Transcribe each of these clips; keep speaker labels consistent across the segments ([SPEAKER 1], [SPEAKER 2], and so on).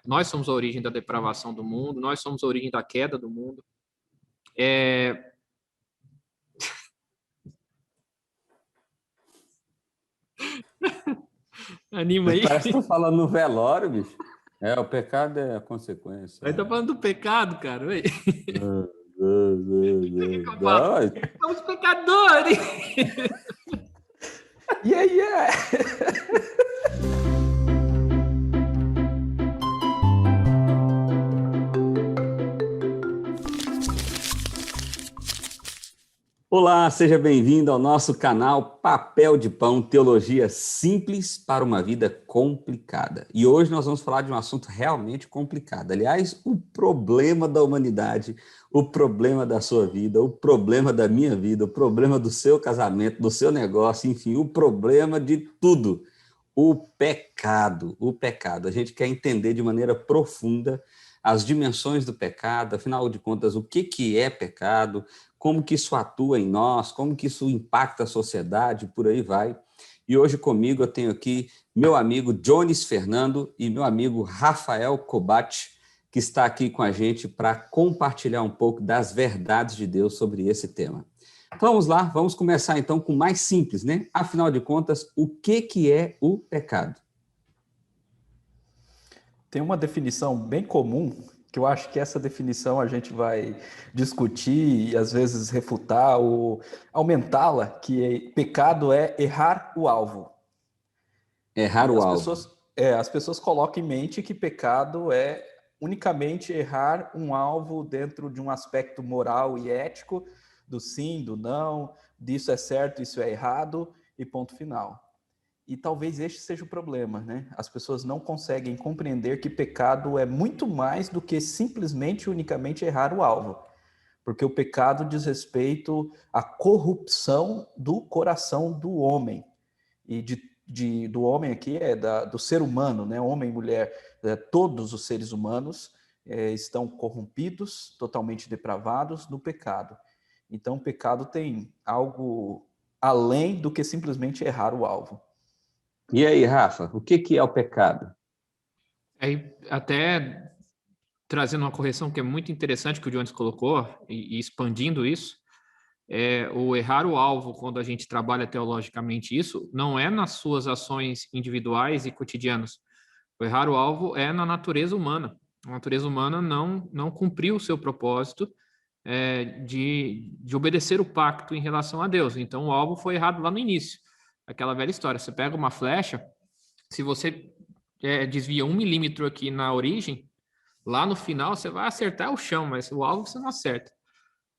[SPEAKER 1] Nós somos a origem da depravação do mundo, nós somos a origem da queda do mundo. É... Anima aí.
[SPEAKER 2] Parece que tá falando no velório, bicho. O pecado é a consequência.
[SPEAKER 1] Aí tá falando do pecado, cara. Ué. Somos pecadores.
[SPEAKER 3] Yeah.
[SPEAKER 2] Olá, seja bem-vindo ao nosso canal Papel de Pão, Teologia Simples para uma Vida Complicada. E hoje nós vamos falar de um assunto realmente complicado. Aliás, o problema da humanidade, o problema da sua vida, o problema da minha vida, o problema do seu casamento, do seu negócio, enfim, o problema de tudo. O pecado. A gente quer entender de maneira profunda as dimensões do pecado, afinal de contas, o que é pecado, como que isso atua em nós, como que isso impacta a sociedade, por aí vai. E hoje comigo eu tenho aqui meu amigo Jones Fernando e meu amigo Rafael Cobate, que está aqui com a gente para compartilhar um pouco das verdades de Deus sobre esse tema. Vamos lá, vamos começar então com o mais simples, né? Afinal de contas, o que é o pecado?
[SPEAKER 3] Tem uma definição bem comum, que eu acho que essa definição a gente vai discutir e às vezes refutar ou aumentá-la, que pecado é errar o alvo.
[SPEAKER 2] Errar o alvo.
[SPEAKER 3] As pessoas colocam em mente que pecado é unicamente errar um alvo dentro de um aspecto moral e ético, do sim, do não, disso é certo, isso é errado e ponto final. E talvez este seja o problema, né? As pessoas não conseguem compreender que pecado é muito mais do que simplesmente, unicamente errar o alvo. Porque o pecado diz respeito à corrupção do coração do homem. E do homem aqui do ser humano, né? Homem e mulher, todos os seres humanos estão corrompidos, totalmente depravados no pecado. Então, o pecado tem algo além do que simplesmente errar o alvo.
[SPEAKER 2] E aí, Rafa, o que é o pecado?
[SPEAKER 1] Até trazendo uma correção que é muito interessante que o Jones colocou e expandindo isso, o errar o alvo, quando a gente trabalha teologicamente isso, não é nas suas ações individuais e cotidianas. O errar o alvo é na natureza humana. A natureza humana não cumpriu o seu propósito de obedecer o pacto em relação a Deus. Então, o alvo foi errado lá no início. Aquela velha história, você pega uma flecha, se você desvia 1 milímetro aqui na origem, lá no final você vai acertar o chão, mas o alvo você não acerta.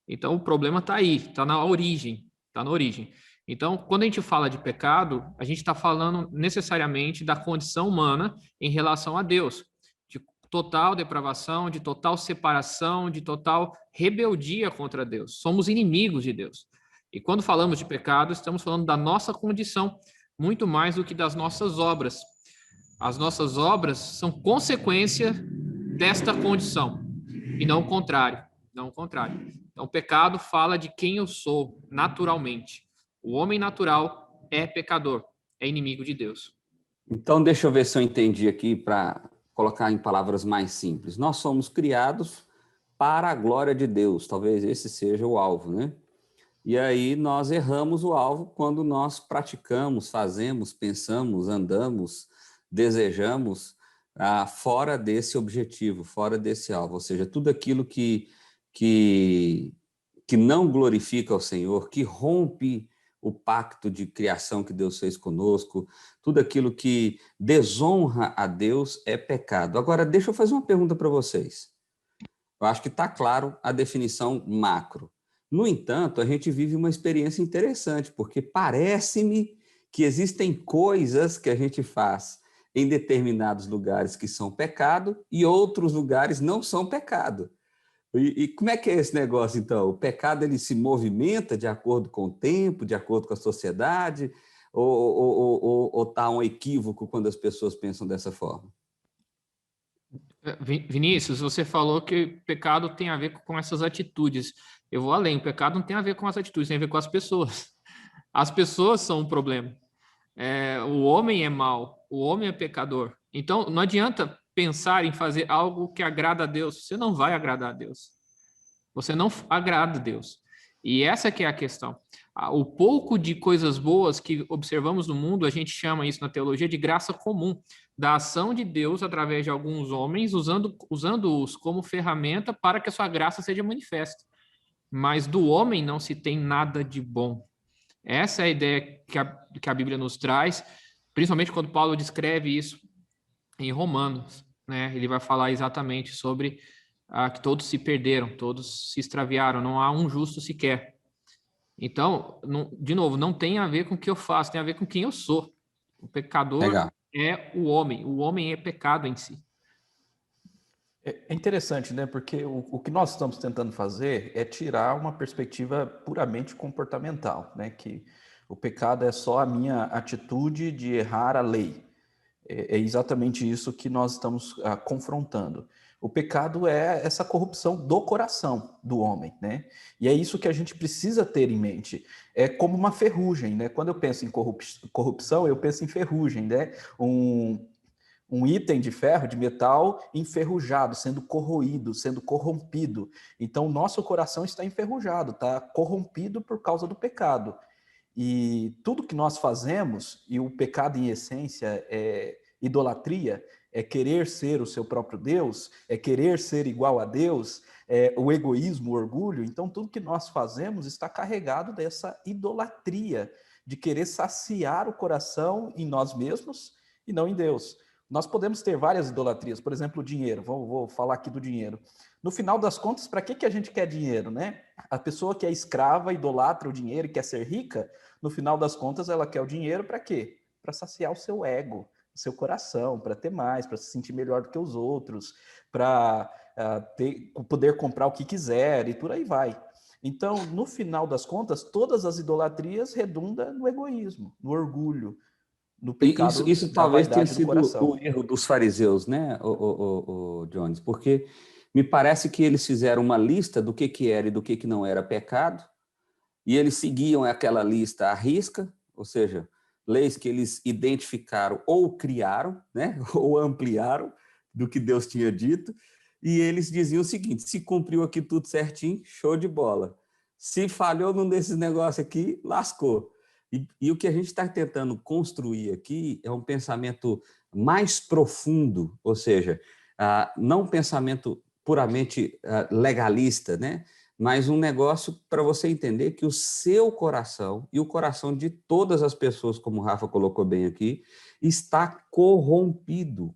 [SPEAKER 1] Então, o problema está aí, está na origem, Então, quando a gente fala de pecado, a gente está falando necessariamente da condição humana em relação a Deus, de total depravação, de total separação, de total rebeldia contra Deus. Somos inimigos de Deus. E quando falamos de pecado, estamos falando da nossa condição, muito mais do que das nossas obras. As nossas obras são consequência desta condição, e não o contrário. Então, o pecado fala de quem eu sou naturalmente. O homem natural é pecador, é inimigo de Deus.
[SPEAKER 2] Então, deixa eu ver se eu entendi aqui para colocar em palavras mais simples. Nós somos criados para a glória de Deus, talvez esse seja o alvo, né? E aí nós erramos o alvo quando nós praticamos, fazemos, pensamos, andamos, desejamos fora desse objetivo, fora desse alvo, ou seja, tudo aquilo que não glorifica ao Senhor, que rompe o pacto de criação que Deus fez conosco, tudo aquilo que desonra a Deus é pecado. Agora, deixa eu fazer uma pergunta para vocês. Eu acho que está claro a definição macro. No entanto, a gente vive uma experiência interessante, porque parece-me que existem coisas que a gente faz em determinados lugares que são pecado e outros lugares não são pecado. E como é que é esse negócio, então? O pecado ele se movimenta de acordo com o tempo, de acordo com a sociedade, ou está um equívoco quando as pessoas pensam dessa forma?
[SPEAKER 1] Vinícius, você falou que pecado tem a ver com essas atitudes. Eu vou além, o pecado não tem a ver com as atitudes, tem a ver com as pessoas. As pessoas são um problema. O homem é mau, o homem é pecador. Então, não adianta pensar em fazer algo que agrada a Deus, você não vai agradar a Deus. Você não agrada a Deus. E essa que é a questão. O pouco de coisas boas que observamos no mundo, a gente chama isso na teologia de graça comum, da ação de Deus através de alguns homens, usando-os como ferramenta para que a sua graça seja manifesta. Mas do homem não se tem nada de bom. Essa é a ideia que a Bíblia nos traz, principalmente quando Paulo descreve isso em Romanos, né? Ele vai falar exatamente sobre que todos se perderam, todos se extraviaram, não há um justo sequer. Então, de novo, não tem a ver com o que eu faço, tem a ver com quem eu sou. O pecador
[SPEAKER 2] Legal.
[SPEAKER 1] é o homem é pecado em si.
[SPEAKER 3] É interessante, né? Porque o que nós estamos tentando fazer é tirar uma perspectiva puramente comportamental, né? Que o pecado é só a minha atitude de errar a lei. É exatamente isso que nós estamos confrontando. O pecado é essa corrupção do coração do homem, né? E é isso que a gente precisa ter em mente. É como uma ferrugem, né? Quando eu penso em corrupção, eu penso em ferrugem, né? Um item de ferro, de metal, enferrujado, sendo corroído, sendo corrompido. Então, o nosso coração está enferrujado, está corrompido por causa do pecado. E tudo que nós fazemos, e o pecado em essência é idolatria, é querer ser o seu próprio Deus, é querer ser igual a Deus, é o egoísmo, o orgulho. Então, tudo que nós fazemos está carregado dessa idolatria, de querer saciar o coração em nós mesmos e não em Deus. Nós podemos ter várias idolatrias, por exemplo, o dinheiro. Vou falar aqui do dinheiro. No final das contas, para que a gente quer dinheiro, né? A pessoa que é escrava, idolatra o dinheiro e quer ser rica, no final das contas, ela quer o dinheiro para quê? Para saciar o seu ego, o seu coração, para ter mais, para se sentir melhor do que os outros, para poder comprar o que quiser e por aí vai. Então, no final das contas, todas as idolatrias redundam no egoísmo, no orgulho, no pecado
[SPEAKER 2] Isso
[SPEAKER 3] da
[SPEAKER 2] talvez tenha
[SPEAKER 3] vaidade do
[SPEAKER 2] sido o
[SPEAKER 3] coração.
[SPEAKER 2] erro dos fariseus, né, o Jones? Porque me parece que eles fizeram uma lista do que era e do que não era pecado, e eles seguiam aquela lista à risca, ou seja, leis que eles identificaram ou criaram, né, ou ampliaram do que Deus tinha dito, e eles diziam o seguinte: se cumpriu aqui tudo certinho, show de bola. Se falhou num desses negócios aqui, lascou. E o que a gente está tentando construir aqui é um pensamento mais profundo, ou seja, não um pensamento puramente legalista, né? Mas um negócio para você entender que o seu coração e o coração de todas as pessoas, como o Rafa colocou bem aqui, está corrompido.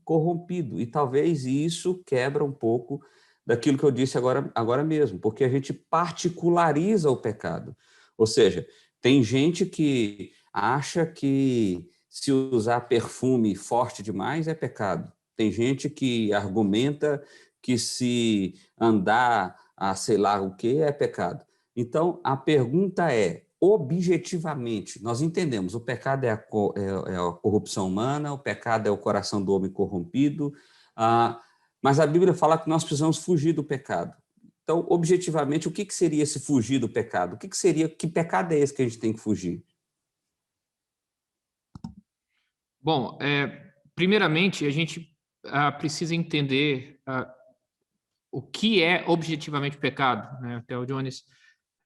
[SPEAKER 2] E talvez isso quebra um pouco daquilo que eu disse agora mesmo, porque a gente particulariza o pecado. Ou seja, tem gente que acha que se usar perfume forte demais é pecado. Tem gente que argumenta que se andar a sei lá o que é pecado. Então, a pergunta é, objetivamente, nós entendemos, o pecado é a corrupção humana, o pecado é o coração do homem corrompido, mas a Bíblia fala que nós precisamos fugir do pecado. Então, objetivamente, o que seria esse fugir do pecado? O que seria, que pecado é esse que a gente tem que fugir?
[SPEAKER 1] Bom, primeiramente, a gente precisa entender o que é objetivamente pecado, né? Até o Jones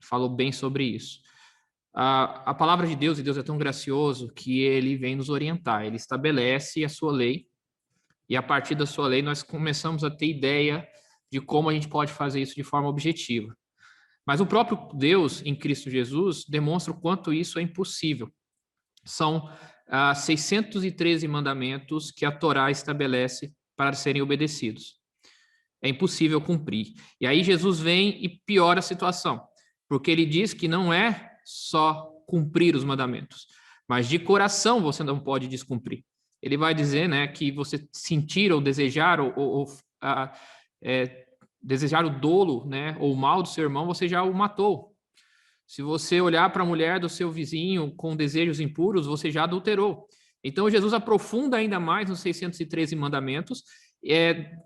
[SPEAKER 1] falou bem sobre isso. A palavra de Deus, e Deus é tão gracioso que ele vem nos orientar, ele estabelece a sua lei, e a partir da sua lei nós começamos a ter ideia de como a gente pode fazer isso de forma objetiva. Mas o próprio Deus, em Cristo Jesus, demonstra o quanto isso é impossível. São 613 mandamentos que a Torá estabelece para serem obedecidos. É impossível cumprir. E aí Jesus vem e piora a situação, porque ele diz que não é só cumprir os mandamentos, mas de coração você não pode descumprir. Ele vai dizer, né, que você sentir ou desejar desejar o dolo, né, ou o mal do seu irmão, você já o matou. Se você olhar para a mulher do seu vizinho com desejos impuros, você já adulterou. Então, Jesus aprofunda ainda mais nos 613 mandamentos,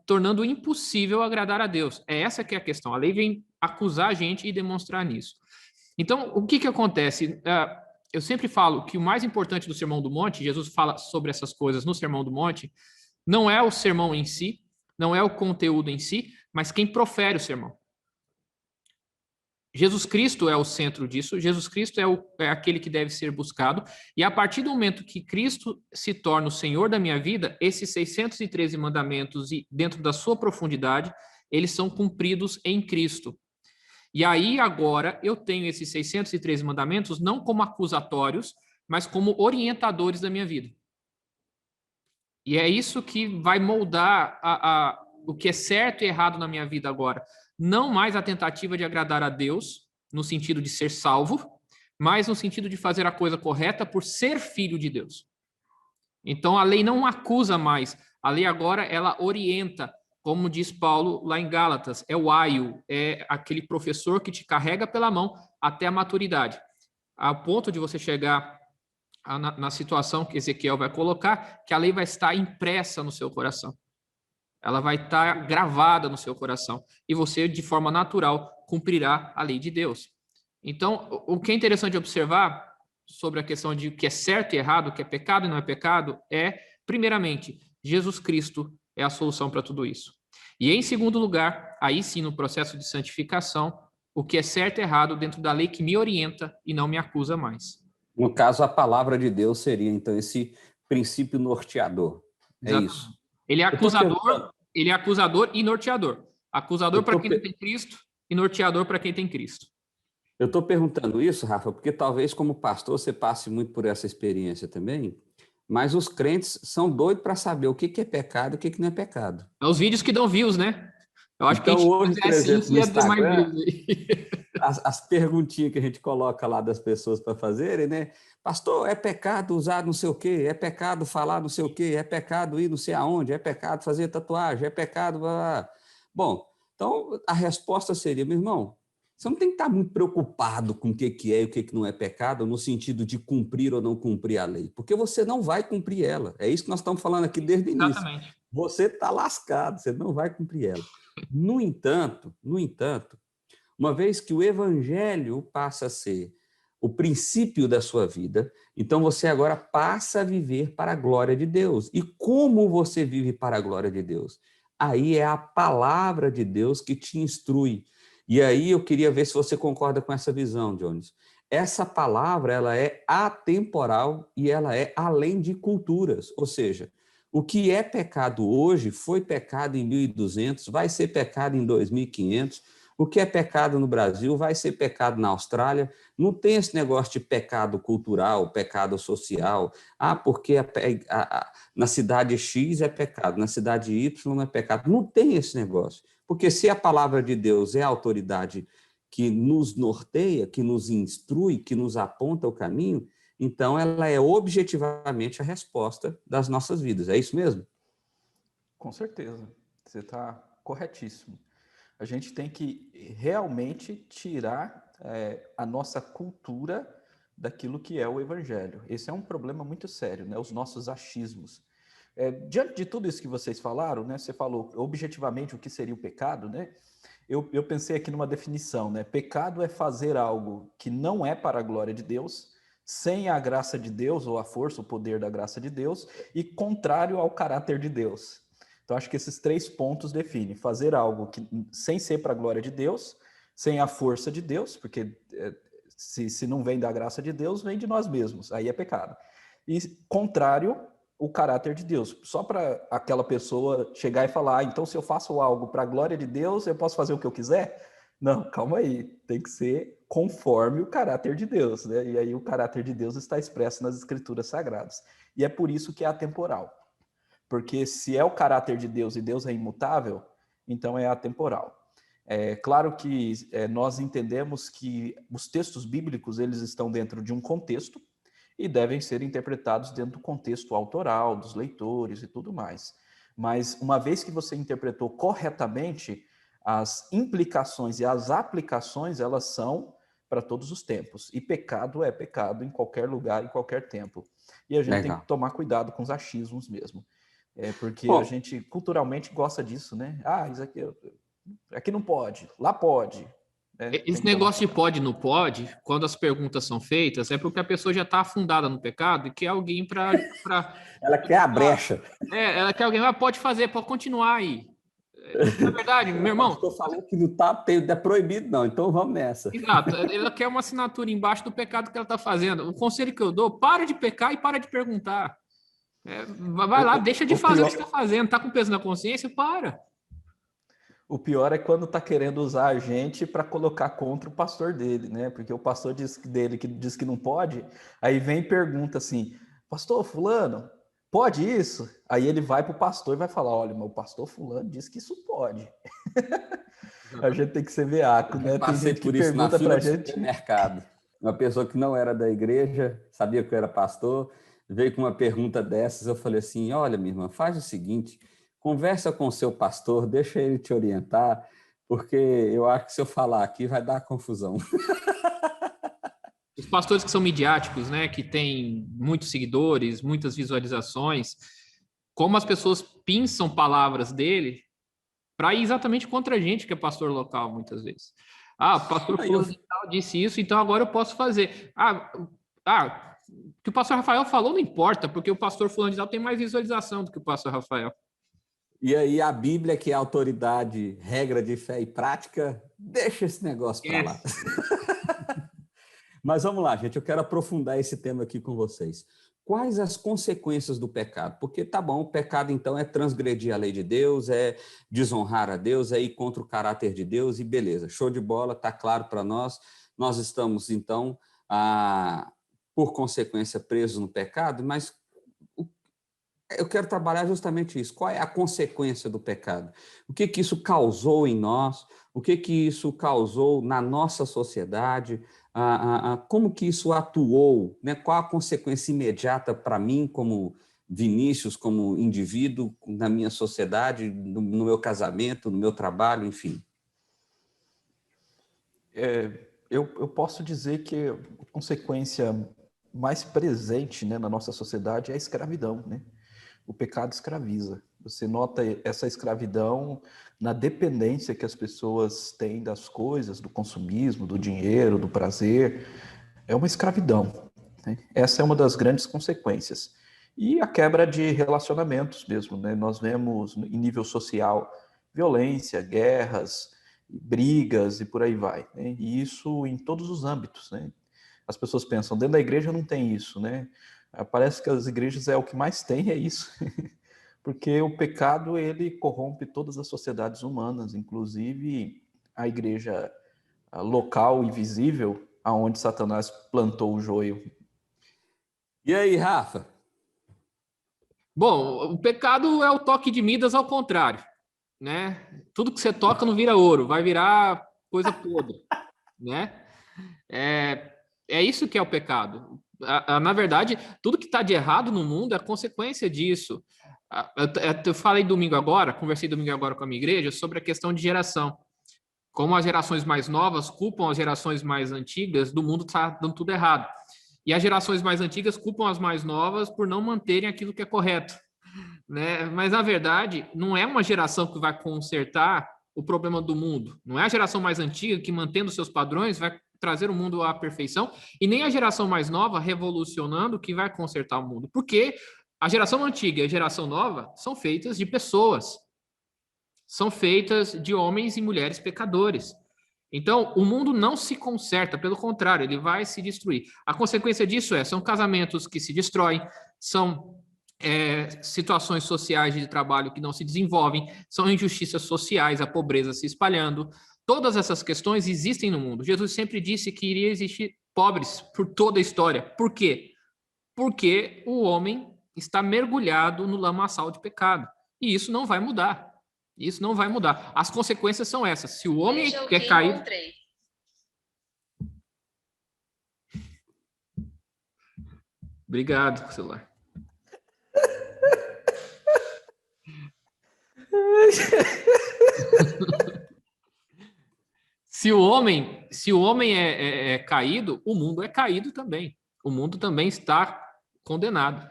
[SPEAKER 1] tornando impossível agradar a Deus. É essa que é a questão. A lei vem acusar a gente e demonstrar nisso. Então, o que acontece? Eu sempre falo que o mais importante do Sermão do Monte, Jesus fala sobre essas coisas no Sermão do Monte, Não é o sermão em si, não é o conteúdo em si, mas quem profere o sermão. Jesus Cristo é o centro disso, Jesus Cristo é aquele que deve ser buscado, e a partir do momento que Cristo se torna o Senhor da minha vida, esses 613 mandamentos, e dentro da sua profundidade, eles são cumpridos em Cristo. E aí agora eu tenho esses 613 mandamentos não como acusatórios, mas como orientadores da minha vida. E é isso que vai moldar o que é certo e errado na minha vida agora. Não mais a tentativa de agradar a Deus, no sentido de ser salvo, mas no sentido de fazer a coisa correta por ser filho de Deus. Então a lei não acusa mais, a lei agora ela orienta, como diz Paulo lá em Gálatas, é o aio, é aquele professor que te carrega pela mão até a maturidade, ao ponto de você chegar na situação que Ezequiel vai colocar, que a lei vai estar impressa no seu coração. Ela vai estar gravada no seu coração. E você, de forma natural, cumprirá a lei de Deus. Então, o que é interessante observar sobre a questão de o que é certo e errado, o que é pecado e não é pecado, é, primeiramente, Jesus Cristo é a solução para tudo isso. E, em segundo lugar, aí sim, no processo de santificação, o que é certo e errado dentro da lei que me orienta e não me acusa mais.
[SPEAKER 2] No caso, a palavra de Deus seria, então, esse princípio norteador. É
[SPEAKER 1] Exatamente.
[SPEAKER 2] isso.
[SPEAKER 1] Ele é acusador e norteador. Acusador para quem não tem Cristo e norteador para quem tem Cristo.
[SPEAKER 2] Eu estou perguntando isso, Rafa, porque talvez como pastor você passe muito por essa experiência também, mas os crentes são doidos para saber o que é pecado e o que não é pecado.
[SPEAKER 1] É os vídeos que dão views, né? Eu acho
[SPEAKER 2] então,
[SPEAKER 1] que a gente
[SPEAKER 2] hoje, por
[SPEAKER 1] assim
[SPEAKER 2] exemplo, no
[SPEAKER 1] ia ter mais
[SPEAKER 2] Instagram,
[SPEAKER 1] views.
[SPEAKER 2] as perguntinhas que a gente coloca lá das pessoas para fazerem, né? Pastor, é pecado usar não sei o quê, é pecado falar não sei o quê, é pecado ir não sei aonde, é pecado fazer tatuagem, é pecado... Blá, blá. Bom, então a resposta seria, meu irmão, você não tem que estar muito preocupado com o que é e o que não é pecado, no sentido de cumprir ou não cumprir a lei, porque você não vai cumprir ela. É isso que nós estamos falando aqui desde o início.
[SPEAKER 1] Exatamente.
[SPEAKER 2] Você está lascado, você não vai cumprir ela. No entanto, uma vez que o evangelho passa a ser o princípio da sua vida, então você agora passa a viver para a glória de Deus. E como você vive para a glória de Deus? Aí é a palavra de Deus que te instrui. E aí eu queria ver se você concorda com essa visão, Jones. Essa palavra, ela é atemporal e ela é além de culturas, ou seja, o que é pecado hoje foi pecado em 1200, vai ser pecado em 2500. O que é pecado no Brasil vai ser pecado na Austrália. Não tem esse negócio de pecado cultural, pecado social. Porque na cidade X é pecado, na cidade Y não é pecado. Não tem esse negócio. Porque se a palavra de Deus é a autoridade que nos norteia, que nos instrui, que nos aponta o caminho, então ela é objetivamente a resposta das nossas vidas. É isso mesmo?
[SPEAKER 3] Com certeza. Você está corretíssimo. A gente tem que realmente tirar a nossa cultura daquilo que é o evangelho. Esse é um problema muito sério, né? Os nossos achismos. Diante de tudo isso que vocês falaram, né? Você falou objetivamente o que seria o pecado, né? Eu pensei aqui numa definição, né? Pecado é fazer algo que não é para a glória de Deus, sem a graça de Deus, ou a força, o poder da graça de Deus, e contrário ao caráter de Deus. Então, acho que esses 3 pontos definem. Fazer algo que, sem ser para a glória de Deus, sem a força de Deus, porque se não vem da graça de Deus, vem de nós mesmos, aí é pecado. E contrário, o caráter de Deus. Só para aquela pessoa chegar e falar, então se eu faço algo para a glória de Deus, eu posso fazer o que eu quiser? Não, calma aí, tem que ser conforme o caráter de Deus, né? E aí o caráter de Deus está expresso nas Escrituras Sagradas. E é por isso que é atemporal. Porque se é o caráter de Deus e Deus é imutável, então é atemporal. É claro que nós entendemos que os textos bíblicos eles estão dentro de um contexto e devem ser interpretados dentro do contexto autoral, dos leitores e tudo mais. Mas uma vez que você interpretou corretamente, as implicações e as aplicações, elas são para todos os tempos. E pecado é pecado em qualquer lugar, em qualquer tempo. E a gente tem que tomar cuidado com os achismos mesmo. Porque a gente culturalmente gosta disso, né? Isso aqui não pode, lá pode.
[SPEAKER 1] Esse negócio de pode e não pode, quando as perguntas são feitas, é porque a pessoa já está afundada no pecado e quer alguém para...
[SPEAKER 2] Ela quer a brecha.
[SPEAKER 1] Ela quer alguém, pode fazer, pode continuar aí. Na verdade, meu irmão...
[SPEAKER 2] O pastor falou que não é proibido, não, então vamos nessa.
[SPEAKER 1] Exato, ela quer uma assinatura embaixo do pecado que ela está fazendo. O conselho que eu dou, para de pecar e para de perguntar. Vai lá, deixa de fazer o que você está fazendo. Está com peso na consciência? Para.
[SPEAKER 3] O pior é quando tá querendo usar a gente para colocar contra o pastor dele, né? Porque o pastor dele que diz que não pode, aí vem e pergunta assim: pastor fulano, pode isso? Aí ele vai pro pastor e vai falar: olha, mas o pastor fulano disse que isso pode. A gente tem que ser veaco, né? Tem gente que pergunta pra gente.
[SPEAKER 2] Supermercado. Uma pessoa que não era da igreja, sabia que eu era pastor, veio com uma pergunta dessas, eu falei assim: olha, minha irmã, faz o seguinte, conversa com o seu pastor, deixa ele te orientar, porque eu acho que se eu falar aqui vai dar confusão.
[SPEAKER 1] Os pastores que são midiáticos, né, que têm muitos seguidores, muitas visualizações, como as pessoas pinçam palavras dele para ir exatamente contra a gente, que é pastor local, muitas vezes. O pastor fulano de tal disse isso, então agora eu posso fazer. O que o pastor Rafael falou não importa, porque o pastor fulano de tal tem mais visualização do que o pastor Rafael.
[SPEAKER 2] E aí a Bíblia, que é a autoridade, regra de fé e prática, deixa esse negócio para lá. Mas vamos lá, gente, eu quero aprofundar esse tema aqui com vocês. Quais as consequências do pecado? Porque, tá bom, o pecado, então, é transgredir a lei de Deus, é desonrar a Deus, é ir contra o caráter de Deus, e beleza, show de bola, tá claro para nós. Nós estamos, então, por consequência, presos no pecado, mas eu quero trabalhar justamente isso. Qual é a consequência do pecado? O que isso causou em nós? O que isso causou na nossa sociedade? Como que isso atuou? Né? Qual a consequência imediata para mim, como Vinícius, como indivíduo, na minha sociedade, no meu casamento, no meu trabalho, enfim?
[SPEAKER 3] Eu posso dizer que a consequência mais presente, né, na nossa sociedade é a escravidão, né? O pecado escraviza. Você nota essa escravidão na dependência que as pessoas têm das coisas, do consumismo, do dinheiro, do prazer. É uma escravidão, né? Essa é uma das grandes consequências. E a quebra de relacionamentos mesmo, né? Nós vemos em nível social violência, guerras, brigas e por aí vai, né? E isso em todos os âmbitos, né? As pessoas pensam, dentro da igreja não tem isso, né? Parece que as igrejas é o que mais tem, é isso. Porque o pecado, ele corrompe todas as sociedades humanas, inclusive a igreja local e visível, aonde Satanás plantou o joio.
[SPEAKER 2] E aí, Rafa?
[SPEAKER 1] Bom, o pecado é o toque de Midas ao contrário, né? Tudo que você toca não vira ouro, vai virar coisa podre, né? É isso que é o pecado. Na verdade, tudo que está de errado no mundo é consequência disso. Eu falei domingo agora, conversei domingo agora com a minha igreja sobre a questão de geração. Como as gerações mais novas culpam as gerações mais antigas do mundo está dando tudo errado. E as gerações mais antigas culpam as mais novas por não manterem aquilo que é correto, né? Mas, na verdade, não é uma geração que vai consertar o problema do mundo. Não é a geração mais antiga que, mantendo seus padrões, vai trazer o mundo à perfeição, e nem a geração mais nova, revolucionando, que vai consertar o mundo. Porque a geração antiga e a geração nova são feitas de pessoas, são feitas de homens e mulheres pecadores. Então, o mundo não se conserta, pelo contrário, ele vai se destruir. A consequência disso são casamentos que se destroem, são situações sociais de trabalho que não se desenvolvem, são injustiças sociais, a pobreza se espalhando. Todas essas questões existem no mundo. Jesus sempre disse que iria existir pobres por toda a história. Por quê? Porque o homem está mergulhado no lamaçal de pecado. E isso não vai mudar. Isso não vai mudar. As consequências são essas. Se o homem quer cair... Obrigado, celular. Se o homem é caído, o mundo é caído também. O mundo também está condenado.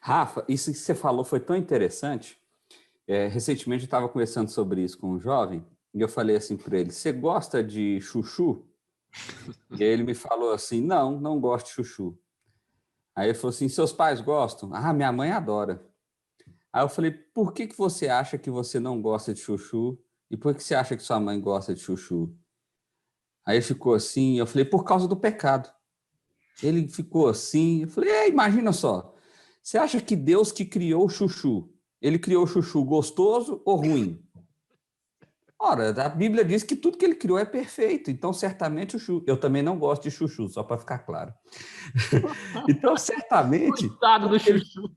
[SPEAKER 2] Rafa, isso que você falou foi tão interessante. Recentemente eu estava conversando sobre isso com um jovem, E eu falei assim para ele, você gosta de chuchu? E aí ele me falou assim, não, não gosto de chuchu. Aí ele falou assim, seus pais gostam? Ah, minha mãe adora. Aí eu falei, por que que você acha que você não gosta de chuchu? E por que você acha que sua mãe gosta de chuchu? Aí ele ficou assim, eu falei, por causa do pecado. Ele ficou assim, eu falei, imagina só, você acha que Deus que criou o chuchu, ele criou o chuchu gostoso ou ruim? Ora, a Bíblia diz que tudo que ele criou é perfeito, então certamente o chuchu... Eu também não gosto de chuchu, só para ficar claro. Então, certamente,
[SPEAKER 1] Coitado do chuchu.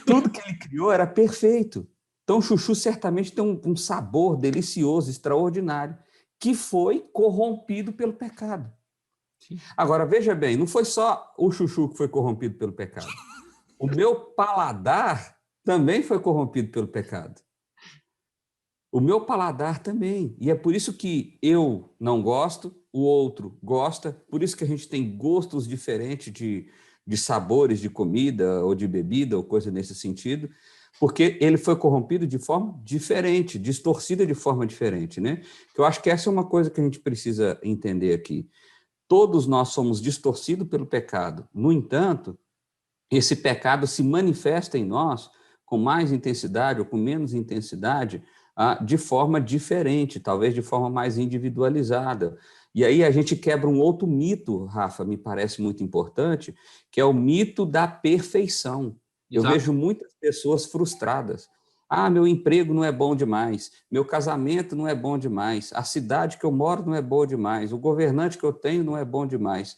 [SPEAKER 2] tudo que ele criou era perfeito. Então, o chuchu certamente tem um sabor delicioso, extraordinário, que foi corrompido pelo pecado.
[SPEAKER 1] Sim.
[SPEAKER 2] Agora, veja bem, não foi só o chuchu que foi corrompido pelo pecado. O meu paladar também foi corrompido pelo pecado. O meu paladar também. E é por isso que eu não gosto, o outro gosta, por isso que a gente tem gostos diferentes de sabores de comida ou de bebida ou coisa nesse sentido, porque ele foi corrompido de forma diferente, distorcida de forma diferente, né? Eu acho que essa é uma coisa que a gente precisa entender aqui. Todos nós somos distorcidos pelo pecado. No entanto, esse pecado se manifesta em nós com mais intensidade ou com menos intensidade, de forma diferente, talvez de forma mais individualizada. E aí a gente quebra um outro mito, Rafa, me parece muito importante, que é o mito da perfeição. Eu
[SPEAKER 1] Exato.
[SPEAKER 2] vejo muitas pessoas frustradas. Ah, meu emprego não é bom demais, meu casamento não é bom demais, a cidade que eu moro não é boa demais, o governante que eu tenho não é bom demais.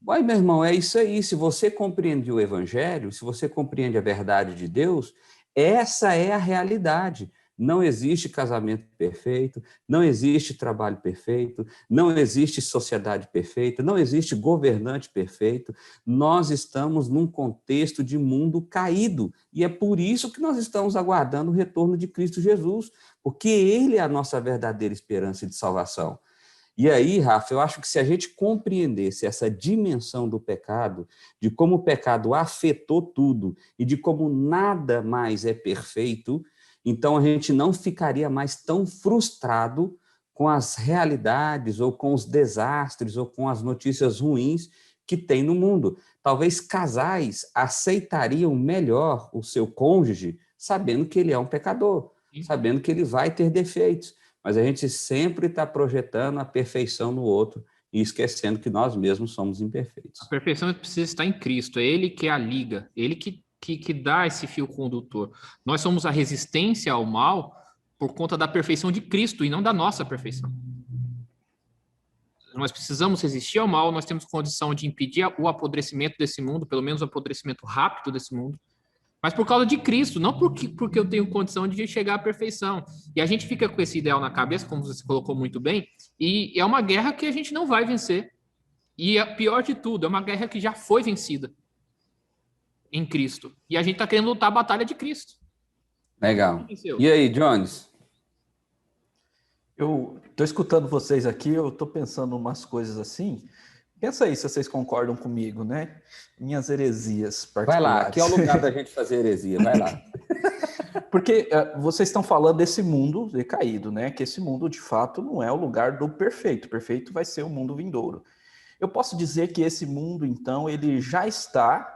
[SPEAKER 2] Uai, meu irmão, é isso aí. Se você compreende o Evangelho, se você compreende a verdade de Deus, essa é a realidade. Não existe casamento perfeito, não existe trabalho perfeito, não existe sociedade perfeita, não existe governante perfeito. Nós estamos num contexto de mundo caído e é por isso que nós estamos aguardando o retorno de Cristo Jesus, porque Ele é a nossa verdadeira esperança de salvação. E aí, Rafa, eu acho que se a gente compreendesse essa dimensão do pecado, de como o pecado afetou tudo e de como nada mais é perfeito, então a gente não ficaria mais tão frustrado com as realidades ou com os desastres ou com as notícias ruins que tem no mundo. Talvez casais aceitariam melhor o seu cônjuge sabendo que ele é um pecador, sabendo que ele vai ter defeitos. Mas a gente sempre está projetando a perfeição no outro e esquecendo que nós mesmos somos imperfeitos.
[SPEAKER 1] A perfeição precisa estar em Cristo, é Ele que é a liga, Ele que dá esse fio condutor. Nós somos a resistência ao mal por conta da perfeição de Cristo e não da nossa perfeição. Nós precisamos resistir ao mal, nós temos condição de impedir o apodrecimento desse mundo, pelo menos o apodrecimento rápido desse mundo, mas por causa de Cristo, não porque eu tenho condição de chegar à perfeição. E a gente fica com esse ideal na cabeça, como você colocou muito bem, e é uma guerra que a gente não vai vencer. E a pior de tudo, é uma guerra que já foi vencida em Cristo. E a gente está querendo lutar a batalha de Cristo.
[SPEAKER 2] Legal. E aí, Jones?
[SPEAKER 3] Eu estou escutando vocês aqui, eu estou pensando umas coisas assim. Pensa aí se vocês concordam comigo, né? Minhas heresias particulares.
[SPEAKER 2] Vai lá, aqui é o lugar da gente fazer heresia, vai lá.
[SPEAKER 3] Porque vocês estão falando desse mundo decaído, né? Que esse mundo, de fato, não é o lugar do perfeito. O perfeito vai ser o mundo vindouro. Eu posso dizer que esse mundo, então, ele já está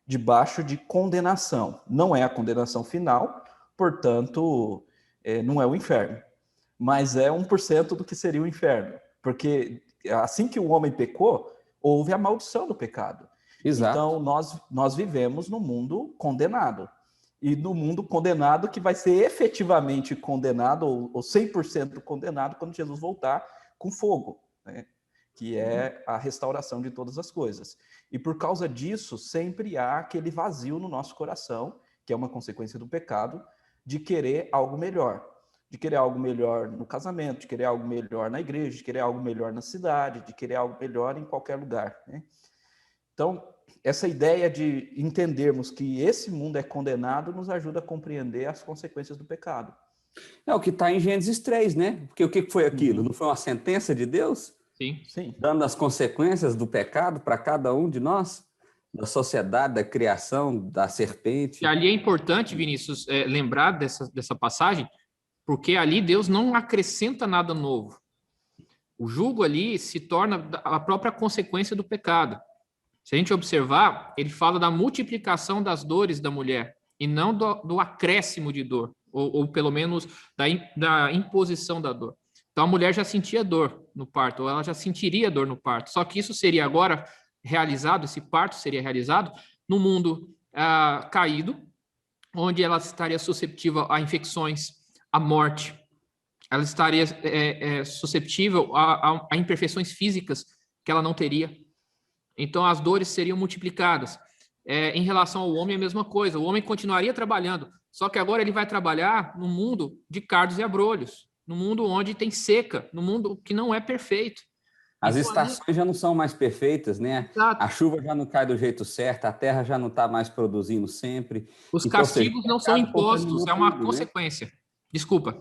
[SPEAKER 3] debaixo de condenação. Não é a condenação final, portanto, não é o inferno. Mas é 1% do que seria o inferno. Porque assim que o homem pecou, houve a maldição do pecado.
[SPEAKER 2] Exato.
[SPEAKER 3] Então, nós vivemos no mundo condenado. E no mundo condenado que vai ser efetivamente condenado, ou 100% condenado, quando Jesus voltar com fogo, né? Que é a restauração de todas as coisas. E por causa disso, sempre há aquele vazio no nosso coração, que é uma consequência do pecado, de querer algo melhor. De querer algo melhor no casamento, de querer algo melhor na igreja, de querer algo melhor na cidade, de querer algo melhor em qualquer lugar, né? Então, essa ideia de entendermos que esse mundo é condenado nos ajuda a compreender as consequências do pecado.
[SPEAKER 2] É o que está em Gênesis 3, né? Porque o que foi aquilo? Não foi uma sentença de Deus?
[SPEAKER 1] Sim.
[SPEAKER 2] Dando as consequências do pecado para cada um de nós? Da sociedade, da criação, da serpente.
[SPEAKER 1] E ali é importante, Vinícius, lembrar dessa passagem, porque ali Deus não acrescenta nada novo. O jugo ali se torna a própria consequência do pecado. Se a gente observar, ele fala da multiplicação das dores da mulher e não do acréscimo de dor, ou pelo menos da imposição da dor. Então a mulher já sentia dor no parto, ou ela já sentiria dor no parto, só que isso seria agora realizado, esse parto seria realizado no mundo caído, onde ela estaria susceptível a infecções, à morte, ela estaria susceptível a imperfeições físicas que ela não teria. Então, as dores seriam multiplicadas. Em relação ao homem, é a mesma coisa. O homem continuaria trabalhando, só que agora ele vai trabalhar no mundo de cardos e abrolhos, no mundo onde tem seca, no mundo que não é perfeito.
[SPEAKER 2] As
[SPEAKER 1] Então,
[SPEAKER 2] estações já não são mais perfeitas, né?
[SPEAKER 1] exato.
[SPEAKER 2] A chuva já não cai do jeito certo, a terra já não está mais produzindo sempre.
[SPEAKER 1] Os
[SPEAKER 2] Então, ou seja,
[SPEAKER 1] castigos
[SPEAKER 2] o
[SPEAKER 1] não são
[SPEAKER 2] pecado
[SPEAKER 1] impostos,
[SPEAKER 2] contaminou
[SPEAKER 1] é uma
[SPEAKER 2] tudo, né?
[SPEAKER 1] consequência. Desculpa.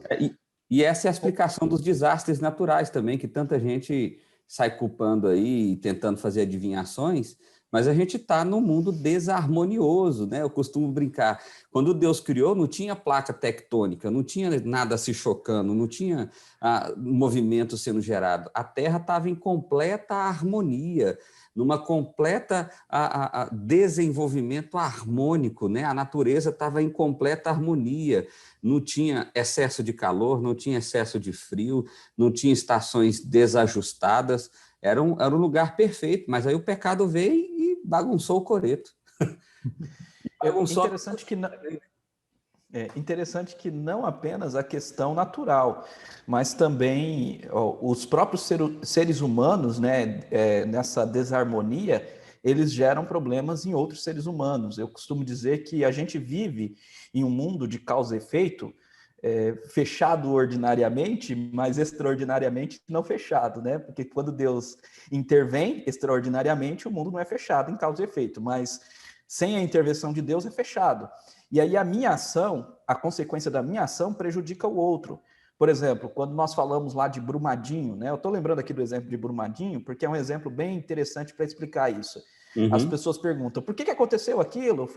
[SPEAKER 2] E essa é a explicação dos desastres naturais também, que tanta gente sai culpando aí, tentando fazer adivinhações, mas a gente está num mundo desarmonioso, né? Eu costumo brincar. Quando Deus criou, não tinha placa tectônica, não tinha nada se chocando, não tinha movimento sendo gerado. A Terra estava em completa harmonia, numa completa desenvolvimento harmônico, né? A natureza estava em completa harmonia. Não tinha excesso de calor, não tinha excesso de frio, não tinha estações desajustadas, era um lugar perfeito, mas aí o pecado veio e bagunçou o coreto.
[SPEAKER 3] Interessante que não apenas a questão natural, mas também os próprios seres humanos, né, nessa desarmonia, eles geram problemas em outros seres humanos. Eu costumo dizer que a gente vive em um mundo de causa e efeito, fechado ordinariamente, mas extraordinariamente não fechado, né? Porque quando Deus intervém extraordinariamente, o mundo não é fechado em causa e efeito, mas sem a intervenção de Deus é fechado. E aí a minha ação, a consequência da minha ação prejudica o outro. Por exemplo, quando nós falamos lá de Brumadinho, né? Eu estou lembrando aqui do exemplo de Brumadinho, porque é um exemplo bem interessante para explicar isso.
[SPEAKER 2] Uhum.
[SPEAKER 3] As pessoas perguntam, por que aconteceu aquilo?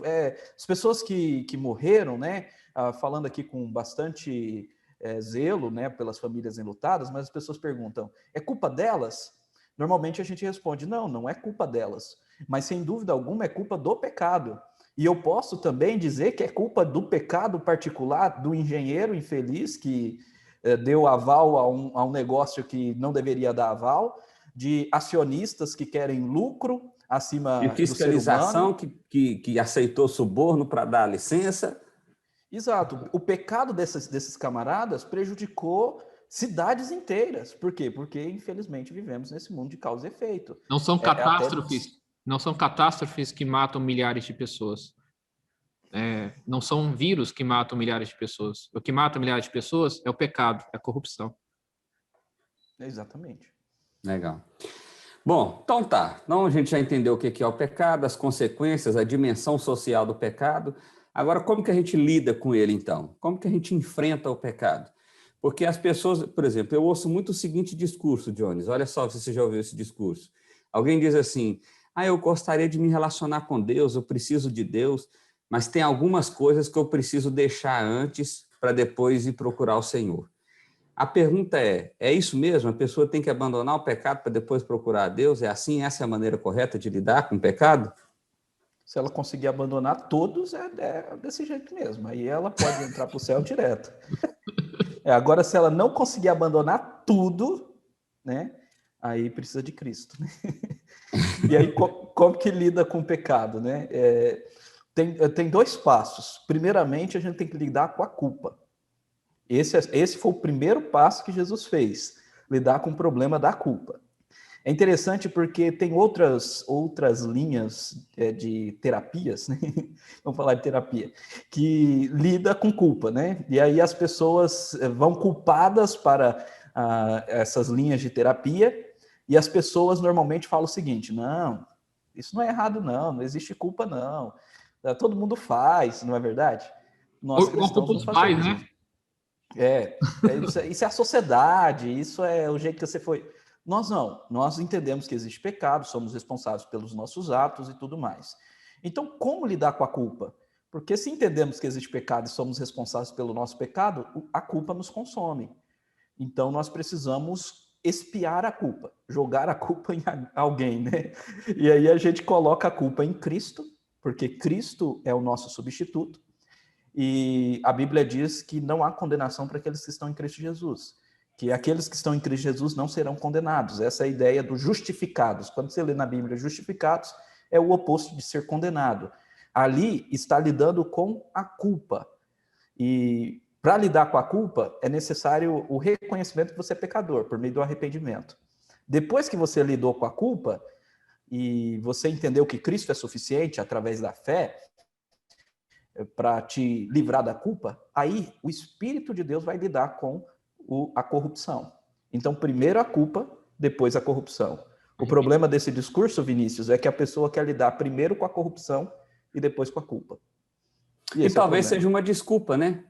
[SPEAKER 3] As pessoas que morreram, né? Falando aqui com bastante zelo, né? Pelas famílias enlutadas, mas as pessoas perguntam, é culpa delas? Normalmente a gente responde, não é culpa delas. Mas sem dúvida alguma é culpa do pecado. E eu posso também dizer que é culpa do pecado particular do engenheiro infeliz que deu aval a um negócio que não deveria dar aval, de acionistas que querem lucro acima
[SPEAKER 2] de fiscalização
[SPEAKER 3] do ser humano.
[SPEAKER 2] que aceitou suborno para dar licença.
[SPEAKER 3] Exato. O pecado desses camaradas prejudicou cidades inteiras. Por quê? Porque, infelizmente, vivemos nesse mundo de causa e efeito.
[SPEAKER 1] Não são catástrofes, não são catástrofes que matam milhares de pessoas. Não são vírus que matam milhares de pessoas. O que mata milhares de pessoas é o pecado, é a corrupção.
[SPEAKER 3] Exatamente.
[SPEAKER 2] Legal. Bom, então tá. Então a gente já entendeu o que é o pecado, as consequências, a dimensão social do pecado. Agora, como que a gente lida com ele, então? Como que a gente enfrenta o pecado? Porque as pessoas, por exemplo, eu ouço muito o seguinte discurso, Jones, olha só se você já ouviu esse discurso. Alguém diz assim, eu gostaria de me relacionar com Deus, eu preciso de Deus, mas tem algumas coisas que eu preciso deixar antes para depois ir procurar o Senhor. A pergunta é isso mesmo? A pessoa tem que abandonar o pecado para depois procurar a Deus? É assim? Essa é a maneira correta de lidar com o pecado?
[SPEAKER 3] Se ela conseguir abandonar todos, é desse jeito mesmo. Aí ela pode entrar para o céu direto. Agora, se ela não conseguir abandonar tudo, né? Aí precisa de Cristo. Né? E aí, como que lida com o pecado? Né? Tem dois passos. Primeiramente, a gente tem que lidar com a culpa. Esse foi o primeiro passo que Jesus fez, lidar com o problema da culpa. É interessante porque tem outras linhas de terapias, né? Vamos falar de terapia, que lida com culpa, né? E aí as pessoas vão culpadas para essas linhas de terapia, e as pessoas normalmente falam o seguinte, não, isso não é errado não existe culpa não, todo mundo faz, não é verdade? Nós cristãos não fazemos isso. Isso é a sociedade, isso é o jeito que você foi. Nós não, nós entendemos que existe pecado, somos responsáveis pelos nossos atos e tudo mais. Então, como lidar com a culpa? Porque se entendemos que existe pecado e somos responsáveis pelo nosso pecado, a culpa nos consome. Então, nós precisamos expiar a culpa, jogar a culpa em alguém, né? E aí a gente coloca a culpa em Cristo, porque Cristo é o nosso substituto. E a Bíblia diz que não há condenação para aqueles que estão em Cristo Jesus. Que aqueles que estão em Cristo Jesus não serão condenados. Essa é a ideia dos justificados. Quando você lê na Bíblia justificados, é o oposto de ser condenado. Ali está lidando com a culpa. E para lidar com a culpa, é necessário o reconhecimento que você é pecador, por meio do arrependimento. Depois que você lidou com a culpa, e você entendeu que Cristo é suficiente através da fé, para te livrar da culpa, aí o Espírito de Deus vai lidar com a corrupção. Então, primeiro a culpa, depois a corrupção. O problema desse discurso, Vinícius, é que a pessoa quer lidar primeiro com a corrupção e depois com a culpa.
[SPEAKER 2] E talvez seja uma desculpa, né?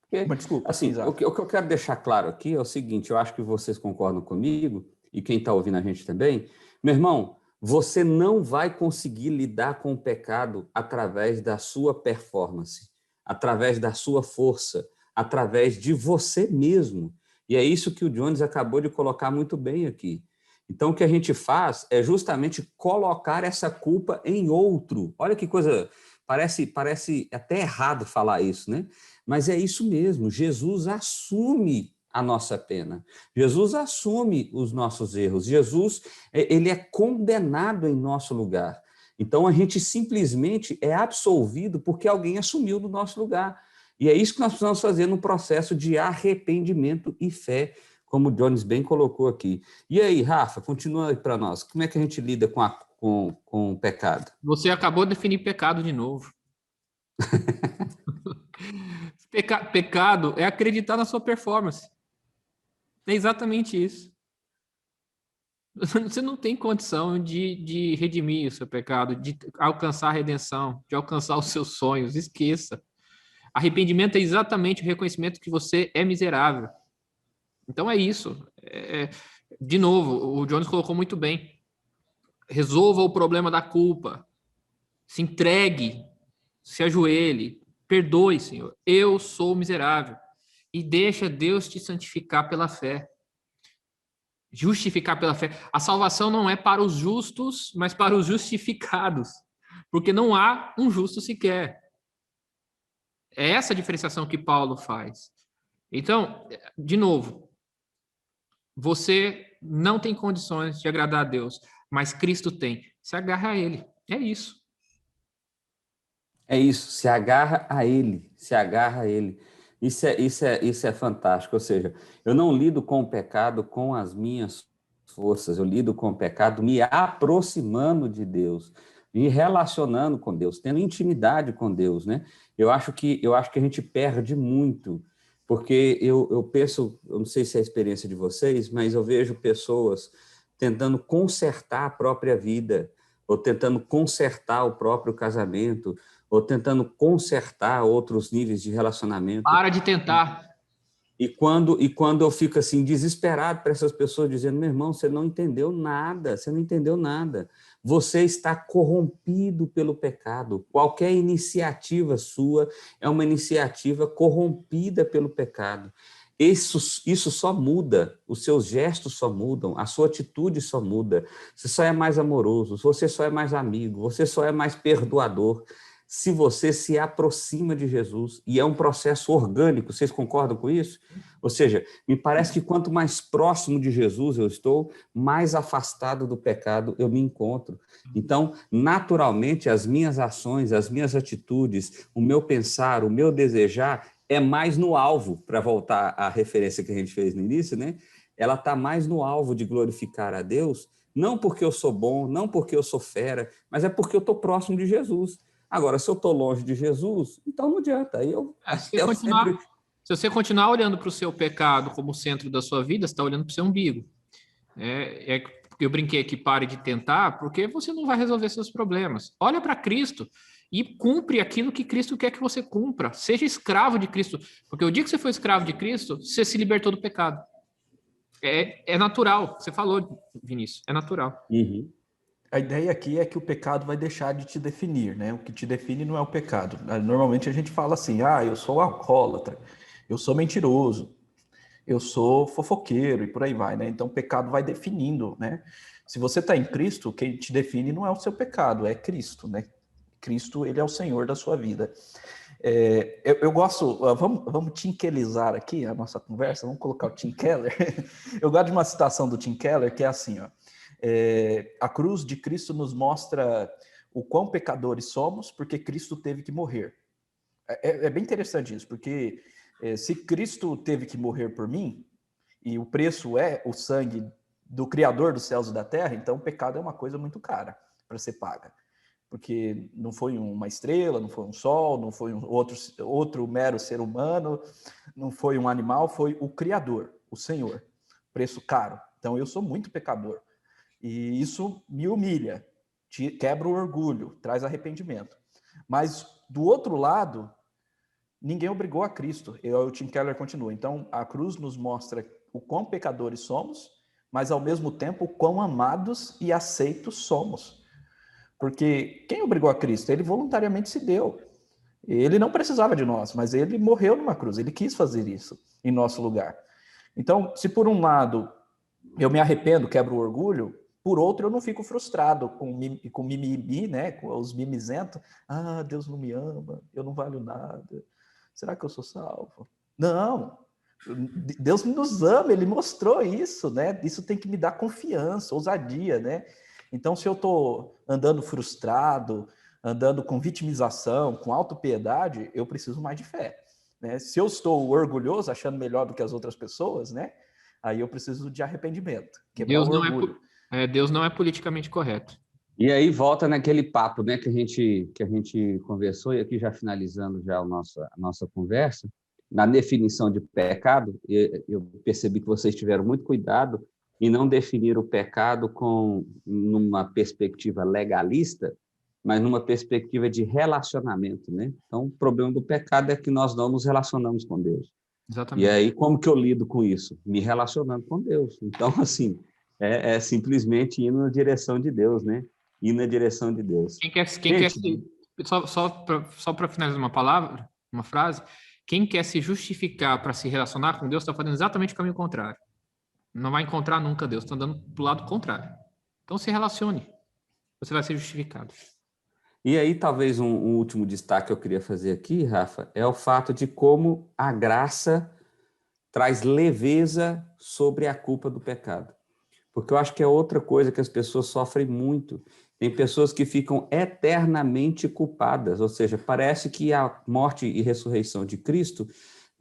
[SPEAKER 2] Porque,
[SPEAKER 3] uma desculpa,
[SPEAKER 2] assim, o que eu quero deixar claro aqui é o seguinte, eu acho que vocês concordam comigo, e quem está ouvindo a gente também, meu irmão, você não vai conseguir lidar com o pecado através da sua performance, através da sua força, através de você mesmo. E é isso que o Jones acabou de colocar muito bem aqui. Então, o que a gente faz é justamente colocar essa culpa em outro. Olha que coisa, parece até errado falar isso, né? Mas é isso mesmo, Jesus assume a nossa pena. Jesus assume os nossos erros. Jesus, ele é condenado em nosso lugar. Então, a gente simplesmente é absolvido porque alguém assumiu no nosso lugar. E é isso que nós precisamos fazer no processo de arrependimento e fé, como o Jones bem colocou aqui. E aí, Rafa, continua aí para nós. Como é que a gente lida com o pecado?
[SPEAKER 1] Você acabou de definir pecado de novo. Pecado é acreditar na sua performance. É exatamente isso. Você não tem condição de redimir o seu pecado, de alcançar a redenção, de alcançar os seus sonhos. Esqueça. Arrependimento é exatamente o reconhecimento que você é miserável. Então é isso. De novo, o Jones colocou muito bem. Resolva o problema da culpa. Se entregue. Se ajoelhe. Perdoe, Senhor. Eu sou miserável. E deixa Deus te santificar pela fé. Justificar pela fé. A salvação não é para os justos, mas para os justificados. Porque não há um justo sequer. É essa a diferenciação que Paulo faz. Então, de novo, você não tem condições de agradar a Deus, mas Cristo tem. Se agarra a Ele. É isso.
[SPEAKER 2] É isso, se agarra a Ele, se agarra a Ele. Isso é fantástico, ou seja, eu não lido com o pecado com as minhas forças, eu lido com o pecado me aproximando de Deus, me relacionando com Deus, tendo intimidade com Deus, né? Eu acho que a gente perde muito, porque eu penso, eu não sei se é a experiência de vocês, mas eu vejo pessoas tentando consertar a própria vida, ou tentando consertar o próprio casamento, ou tentando consertar outros níveis de relacionamento.
[SPEAKER 1] Para de tentar.
[SPEAKER 2] E quando eu fico assim, desesperado para essas pessoas dizendo, meu irmão, você não entendeu nada, você não entendeu nada. Você está corrompido pelo pecado. Qualquer iniciativa sua é uma iniciativa corrompida pelo pecado. Isso só muda, os seus gestos só mudam, a sua atitude só muda. Você só é mais amoroso, você só é mais amigo, você só é mais perdoador. Se você se aproxima de Jesus, e é um processo orgânico, vocês concordam com isso? Ou seja, me parece que quanto mais próximo de Jesus eu estou, mais afastado do pecado eu me encontro. Então, naturalmente, as minhas ações, as minhas atitudes, o meu pensar, o meu desejar, é mais no alvo, para voltar à referência que a gente fez no início, né? Ela está mais no alvo de glorificar a Deus, não porque eu sou bom, não porque eu sou fera, mas é porque eu estou próximo de Jesus. Agora, se eu estou longe de Jesus, então não adianta.
[SPEAKER 1] Se você continuar olhando para o seu pecado como centro da sua vida, você está olhando para o seu umbigo. Eu brinquei aqui, pare de tentar, porque você não vai resolver seus problemas. Olha para Cristo e cumpre aquilo que Cristo quer que você cumpra. Seja escravo de Cristo, porque o dia que você for escravo de Cristo, você se libertou do pecado. É natural. Você falou, Vinícius, é natural.
[SPEAKER 2] Uhum.
[SPEAKER 3] A ideia aqui é que o pecado vai deixar de te definir, né? O que te define não é o pecado. Normalmente a gente fala assim, eu sou alcoólatra, eu sou mentiroso, eu sou fofoqueiro e por aí vai, né? Então o pecado vai definindo, né? Se você está em Cristo, quem te define não é o seu pecado, é Cristo, né? Cristo, ele é o Senhor da sua vida. Eu gosto, vamos tinkelizar aqui a nossa conversa, vamos colocar o Tim Keller. Eu gosto de uma citação do Tim Keller que é assim, ó, a cruz de Cristo nos mostra o quão pecadores somos porque Cristo teve que morrer. É bem interessante isso, porque se Cristo teve que morrer por mim, e o preço é o sangue do Criador dos céus e da terra, então o pecado é uma coisa muito cara para ser paga. Porque não foi uma estrela, não foi um sol, não foi outro mero ser humano, não foi um animal, foi o Criador, o Senhor. Preço caro. Então eu sou muito pecador. E isso me humilha, quebra o orgulho, traz arrependimento. Mas do outro lado, ninguém obrigou a Cristo. O Tim Keller continua. Então a cruz nos mostra o quão pecadores somos, mas ao mesmo tempo o quão amados e aceitos somos. Porque quem obrigou a Cristo? Ele voluntariamente se deu. Ele não precisava de nós, mas ele morreu numa cruz. Ele quis fazer isso em nosso lugar. Então, se por um lado eu me arrependo, quebro o orgulho, por outro eu não fico frustrado com mimimi, né? Com os mimizentos. Deus não me ama, eu não valho nada. Será que eu sou salvo? Não. Deus nos ama, ele mostrou isso, né? Isso tem que me dar confiança, ousadia, né? Então, se eu estou andando frustrado, andando com vitimização, com autopiedade, eu preciso mais de fé, né? Se eu estou orgulhoso, achando melhor do que as outras pessoas, né? Aí eu preciso de arrependimento, quebrar o orgulho.
[SPEAKER 1] Deus não é politicamente correto.
[SPEAKER 2] E aí volta naquele papo, né, que a gente conversou, e aqui já finalizando já a nossa conversa, na definição de pecado, eu percebi que vocês tiveram muito cuidado e não definir o pecado numa perspectiva legalista, mas numa perspectiva de relacionamento, né? Então, o problema do pecado é que nós não nos relacionamos com Deus.
[SPEAKER 1] Exatamente.
[SPEAKER 2] E aí, como que eu lido com isso? Me relacionando com Deus. Então, assim, simplesmente ir na direção de Deus, né? Ir na direção de Deus.
[SPEAKER 1] Só para finalizar uma frase, quem quer se justificar para se relacionar com Deus está fazendo exatamente o caminho contrário. Não vai encontrar nunca Deus, está andando para o lado contrário. Então se relacione, você vai ser justificado.
[SPEAKER 2] E aí, talvez um último destaque que eu queria fazer aqui, Rafa, é o fato de como a graça traz leveza sobre a culpa do pecado. Porque eu acho que é outra coisa que as pessoas sofrem muito. Tem pessoas que ficam eternamente culpadas, ou seja, parece que a morte e ressurreição de Cristo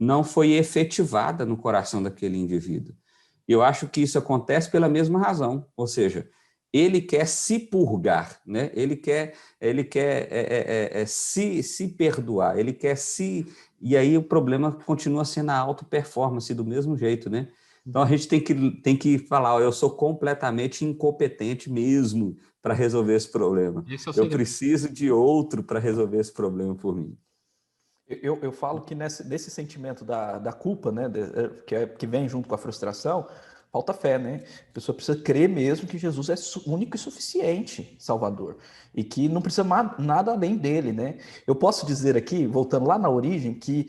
[SPEAKER 2] não foi efetivada no coração daquele indivíduo. Eu acho que isso acontece pela mesma razão, ou seja, ele quer se purgar, né? Ele quer se perdoar, ele quer se... E aí o problema continua sendo a auto-performance do mesmo jeito, né? Então a gente tem que falar, eu sou completamente incompetente mesmo para resolver esse problema. Eu preciso de outro para resolver esse problema por mim.
[SPEAKER 3] Eu falo que nesse sentimento da culpa, né, que vem junto com a frustração, falta fé, né? A pessoa precisa crer mesmo que Jesus é único e suficiente Salvador e que não precisa nada além dele, né? Eu posso dizer aqui, voltando lá na origem, que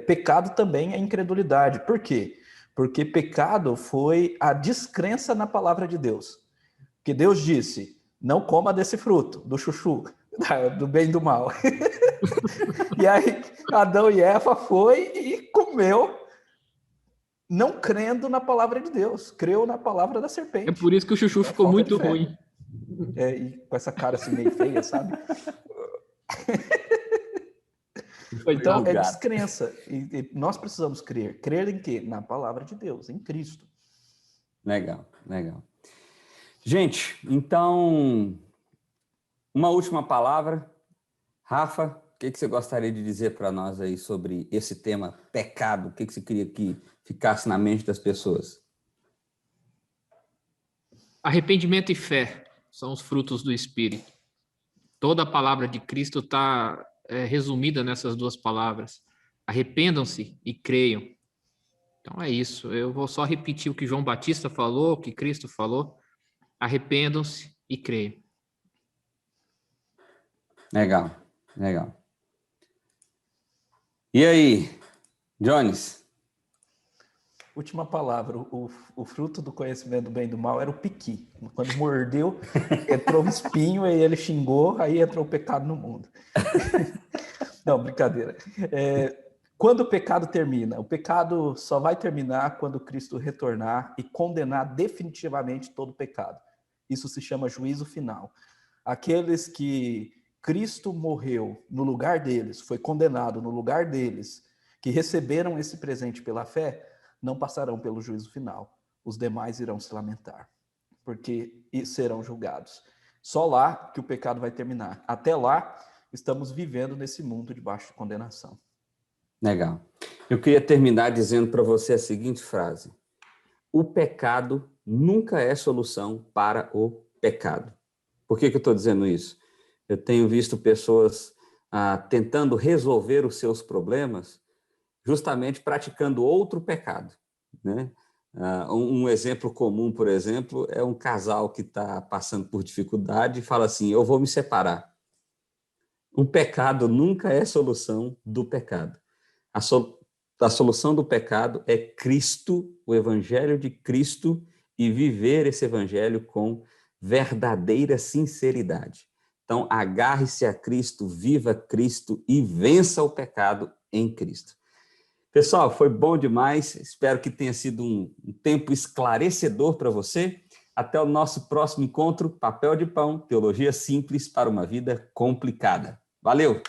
[SPEAKER 3] pecado também é incredulidade. Por quê? Porque pecado foi a descrença na palavra de Deus. Porque Deus disse, não coma desse fruto, do chuchu, do bem e do mal. E aí Adão e Eva foi e comeu, não crendo na palavra de Deus, creu na palavra da serpente.
[SPEAKER 1] É por isso que o chuchu ficou muito ruim.
[SPEAKER 3] E com essa cara assim meio feia, sabe? Então é descrença. E nós precisamos crer. Crer em quê? Na palavra de Deus, em Cristo.
[SPEAKER 2] Legal, legal. Gente, então, uma última palavra. Rafa, o que você gostaria de dizer para nós aí sobre esse tema pecado? O que você queria que ficasse na mente das pessoas?
[SPEAKER 1] Arrependimento e fé são os frutos do Espírito. Toda a palavra de Cristo está resumida nessas duas palavras. Arrependam-se e creiam. Então é isso. Eu vou só repetir o que João Batista falou, o que Cristo falou. Arrependam-se e creiam.
[SPEAKER 2] Legal, legal. E aí, Jones?
[SPEAKER 3] Última palavra. O fruto do conhecimento do bem e do mal era o piqui. Quando mordeu, entrou o espinho e ele xingou, aí entrou o pecado no mundo. Não, brincadeira. Quando o pecado termina? O pecado só vai terminar quando Cristo retornar e condenar definitivamente todo o pecado. Isso se chama juízo final. Aqueles que Cristo morreu no lugar deles, foi condenado no lugar deles, que receberam esse presente pela fé, não passarão pelo juízo final. Os demais irão se lamentar, porque serão julgados. Só lá que o pecado vai terminar. Até lá, estamos vivendo nesse mundo debaixo de condenação.
[SPEAKER 2] Legal. Eu queria terminar dizendo para você a seguinte frase: o pecado nunca é solução para o pecado. Por que eu estou dizendo isso? Eu tenho visto pessoas tentando resolver os seus problemas justamente praticando outro pecado, né? Um exemplo comum, por exemplo, é um casal que está passando por dificuldade e fala assim: eu vou me separar. O pecado nunca é solução do pecado. A solução do pecado é Cristo, o Evangelho de Cristo, e viver esse Evangelho com verdadeira sinceridade. Então, agarre-se a Cristo, viva Cristo e vença o pecado em Cristo. Pessoal, foi bom demais. Espero que tenha sido um tempo esclarecedor para você. Até o nosso próximo encontro. Papel de Pão, teologia simples para uma vida complicada. Valeu!